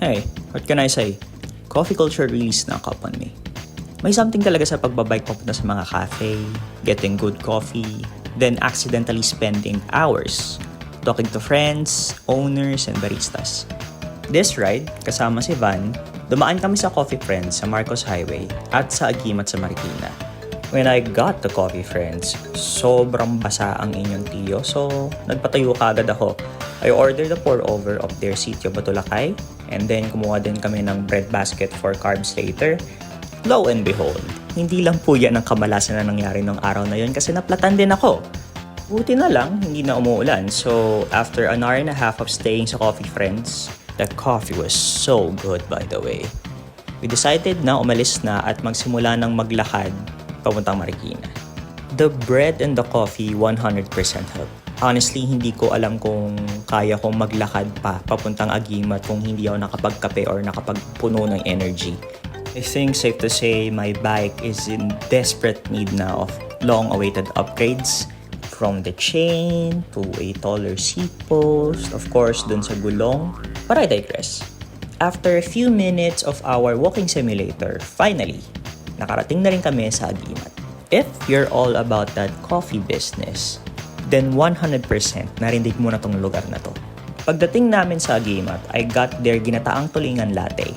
Hey, what can I say? Coffee culture really snuck up on me. May something talaga sa pagbabike papunta sa mga cafe, getting good coffee, then accidentally spending hours talking to friends, owners, and baristas. This ride, kasama si Van, dumaan kami sa Coffee Friends sa Marcos Highway at sa Agimat sa Marikina. When I got to Coffee Friends, sobrang basa ang inyong tiyo, so nagpatayo kagad ako. I ordered a pour-over of their sitio batulakay, and then kumuha din kami ng bread basket for carbs later. Lo and behold, hindi lang po yan ang kamalasan na nangyari nung araw na yun kasi naplatan din ako. Buti na lang, hindi na umuulan. So, after an hour and a half of staying sa Coffee Friends, the coffee was so good by the way. We decided na umalis na at magsimula ng maglakad papuntang Marikina. The bread and the coffee 100% help. Honestly, hindi ko alam kung kaya kong maglakad pa papuntang Agimat kung hindi ako nakapagkape or nakapagpuno ng energy. I think safe to say my bike is in desperate need now of long-awaited upgrades. From the chain to a taller seat post, of course dun sa gulong. But I digress. After a few minutes of our walking simulator, finally, nakarating na rin kami sa Agimat. If you're all about that coffee business, then 100% narinig mo na tong lugar na to. Pagdating namin sa Agimat, I got their ginataang tulingan latte.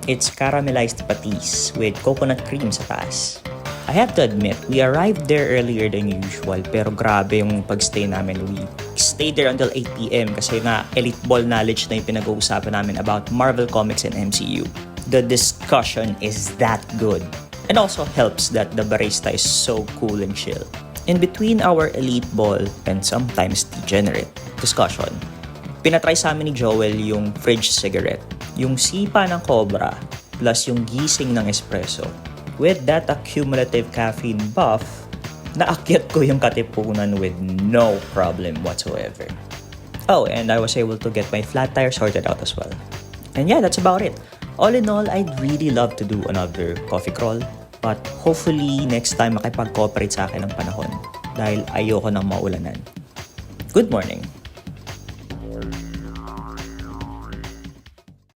It's caramelized patis with coconut cream sa taas. I have to admit, we arrived there earlier than usual pero grabe yung pagstay namin. We stayed there until 8 p.m. kasi nga elite ball knowledge na yung pinag-uusapan namin about Marvel Comics and MCU. The discussion is that good. And also helps that the barista is so cool and chill. In between our elite ball and sometimes degenerate discussion, pinatry sa amin ni Joel yung fridge cigarette, yung sipa ng Cobra, plus yung gising ng espresso. With that accumulative caffeine buff, naakyat ko yung Katipunan with no problem whatsoever. Oh, and I was able to get my flat tire sorted out as well. And yeah, that's about it. All in all, I'd really love to do another coffee crawl. But hopefully, next time makipag-cooperate sa akin ng panahon dahil ayoko nang maulanan. Good morning!